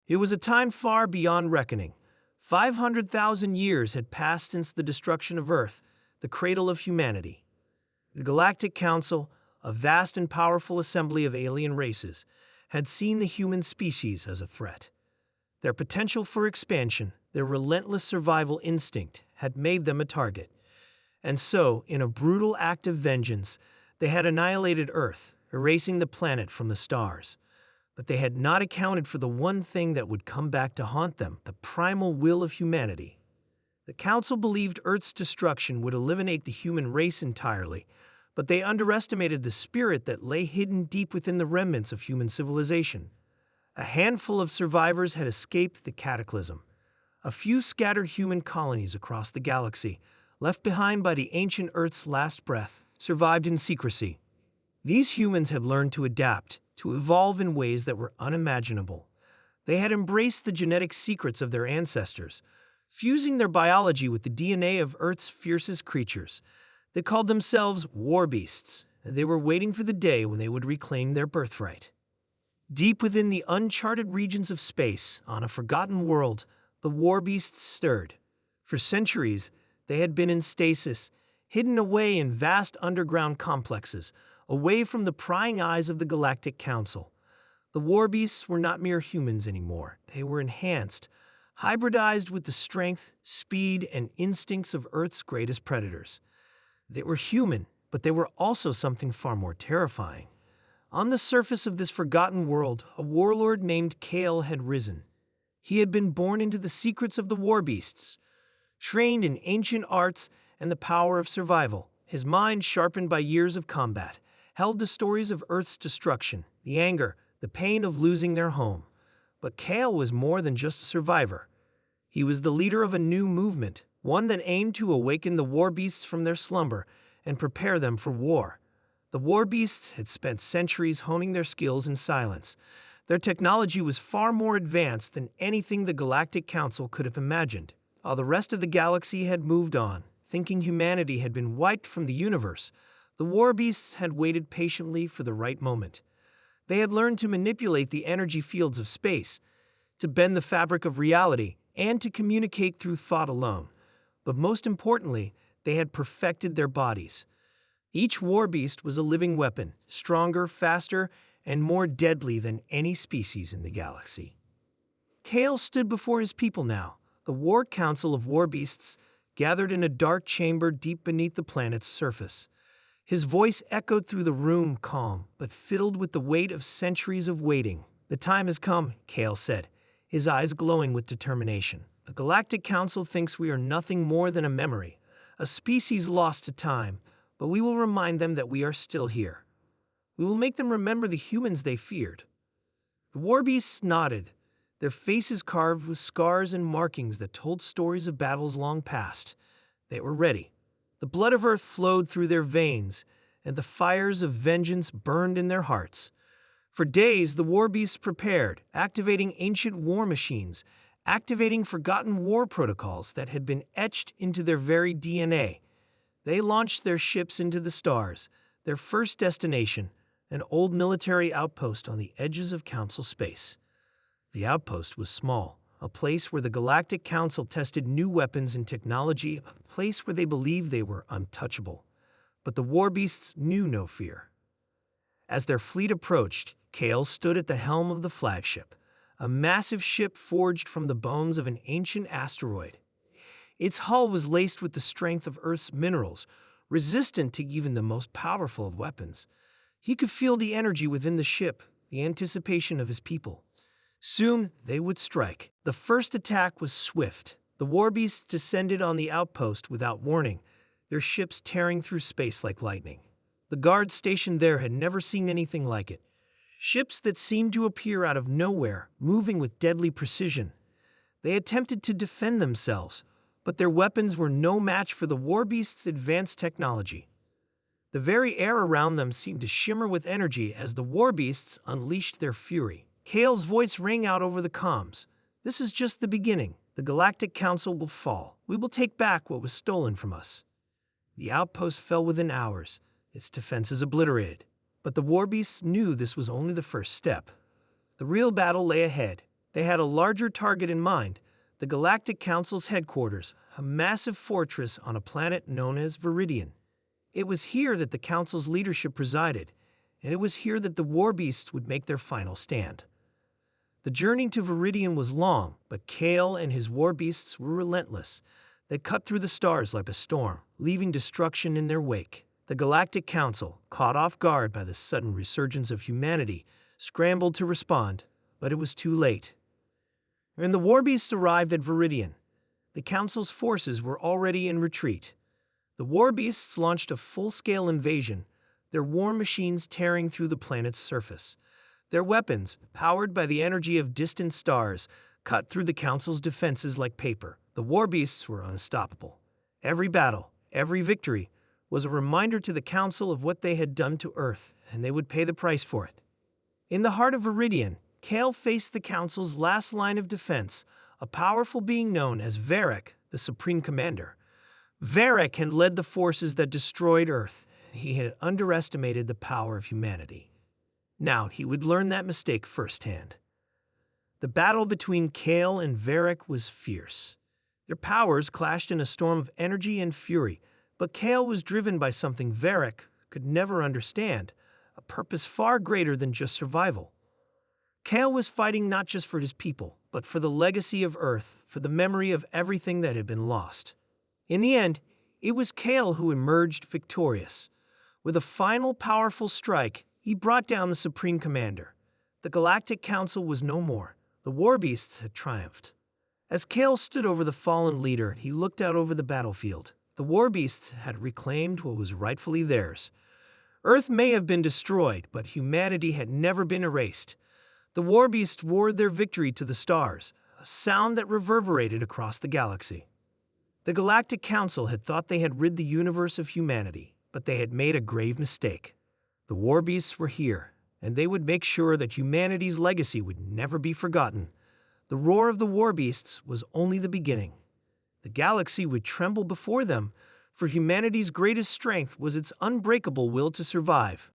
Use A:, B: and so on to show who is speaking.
A: It was a time far beyond reckoning. 500,000 years had passed since the destruction of Earth, the cradle of humanity. The Galactic Council, a vast and powerful assembly of alien races, had seen the human species as a threat. Their potential for expansion, their relentless survival instinct, had made them a target. And so, in a brutal act of vengeance, they had annihilated Earth, erasing the planet from the stars. But they had not accounted for the one thing that would come back to haunt them, the primal will of humanity. The Council believed Earth's destruction would eliminate the human race entirely, but they underestimated the spirit that lay hidden deep within the remnants of human civilization. A handful of survivors had escaped the cataclysm. A few scattered human colonies across the galaxy, left behind by the ancient Earth's last breath, survived in secrecy. These humans had learned to adapt, to evolve in ways that were unimaginable. They had embraced the genetic secrets of their ancestors, fusing their biology with the DNA of Earth's fiercest creatures. They called themselves Warbeasts, and they were waiting for the day when they would reclaim their birthright. Deep within the uncharted regions of space, on a forgotten world, the Warbeasts stirred. For centuries, they had been in stasis, hidden away in vast underground complexes, away from the prying eyes of the Galactic Council. The Warbeasts were not mere humans anymore. They were enhanced, hybridized with the strength, speed, and instincts of Earth's greatest predators. They were human, but they were also something far more terrifying. On the surface of this forgotten world, a warlord named Kale had risen. He had been born into the secrets of the Warbeasts, trained in ancient arts and the power of survival. His mind, sharpened by years of combat, held the stories of Earth's destruction, the anger, the pain of losing their home. But Kale was more than just a survivor. He was the leader of a new movement, one that aimed to awaken the Warbeasts from their slumber and prepare them for war. The Warbeasts had spent centuries honing their skills in silence. Their technology was far more advanced than anything the Galactic Council could have imagined. While the rest of the galaxy had moved on, thinking humanity had been wiped from the universe, the Warbeasts had waited patiently for the right moment. They had learned to manipulate the energy fields of space, to bend the fabric of reality, and to communicate through thought alone. But most importantly, they had perfected their bodies. Each Warbeast was a living weapon, stronger, faster, and more deadly than any species in the galaxy. Kale stood before his people now, the War Council of Warbeasts, gathered in a dark chamber deep beneath the planet's surface. His voice echoed through the room, calm, but filled with the weight of centuries of waiting. "The time has come," Kale said, his eyes glowing with determination. "The Galactic Council thinks we are nothing more than a memory, a species lost to time, but we will remind them that we are still here. We will make them remember the humans they feared." The Warbeasts nodded, their faces carved with scars and markings that told stories of battles long past. They were ready. The blood of Earth flowed through their veins, and the fires of vengeance burned in their hearts. For days, the Warbeasts prepared, activating ancient war machines, activating forgotten war protocols that had been etched into their very DNA. They launched their ships into the stars, their first destination, an old military outpost on the edges of Council space. The outpost was small, a place where the Galactic Council tested new weapons and technology, a place where they believed they were untouchable. But the Warbeasts knew no fear. As their fleet approached, Kale stood at the helm of the flagship, a massive ship forged from the bones of an ancient asteroid. Its hull was laced with the strength of Earth's minerals, resistant to even the most powerful of weapons. He could feel the energy within the ship, the anticipation of his people. Soon, they would strike. The first attack was swift. The Warbeasts descended on the outpost without warning, their ships tearing through space like lightning. The guards stationed there had never seen anything like it. Ships that seemed to appear out of nowhere, moving with deadly precision. They attempted to defend themselves, but their weapons were no match for the Warbeasts' advanced technology. The very air around them seemed to shimmer with energy as the Warbeasts unleashed their fury. Kale's voice rang out over the comms. "This is just the beginning. The Galactic Council will fall. We will take back what was stolen from us." The outpost fell within hours, its defenses obliterated. But the Warbeasts knew this was only the first step. The real battle lay ahead. They had a larger target in mind, the Galactic Council's headquarters, a massive fortress on a planet known as Viridian. It was here that the Council's leadership resided, and it was here that the Warbeasts would make their final stand. The journey to Viridian was long, but Kale and his Warbeasts were relentless. They cut through the stars like a storm, leaving destruction in their wake. The Galactic Council, caught off guard by the sudden resurgence of humanity, scrambled to respond, but it was too late. When the Warbeasts arrived at Viridian, the Council's forces were already in retreat. The Warbeasts launched a full-scale invasion, their war machines tearing through the planet's surface. Their weapons, powered by the energy of distant stars, cut through the Council's defenses like paper. The Warbeasts were unstoppable. Every battle, every victory, was a reminder to the Council of what they had done to Earth, and they would pay the price for it. In the heart of Viridian, Kale faced the Council's last line of defense, a powerful being known as Varric, the Supreme Commander. Varric had led the forces that destroyed Earth, and he had underestimated the power of humanity. Now he would learn that mistake firsthand. The battle between Kale and Varric was fierce. Their powers clashed in a storm of energy and fury, but Kale was driven by something Varric could never understand, a purpose far greater than just survival. Kale was fighting not just for his people, but for the legacy of Earth, for the memory of everything that had been lost. In the end, it was Kale who emerged victorious. With a final powerful strike, he brought down the Supreme Commander. The Galactic Council was no more. The Warbeasts had triumphed. As Kale stood over the fallen leader, he looked out over the battlefield. The Warbeasts had reclaimed what was rightfully theirs. Earth may have been destroyed, but humanity had never been erased. The Warbeasts roared their victory to the stars, a sound that reverberated across the galaxy. The Galactic Council had thought they had rid the universe of humanity, but they had made a grave mistake. The Warbeasts were here, and they would make sure that humanity's legacy would never be forgotten. The roar of the Warbeasts was only the beginning. The galaxy would tremble before them, for humanity's greatest strength was its unbreakable will to survive.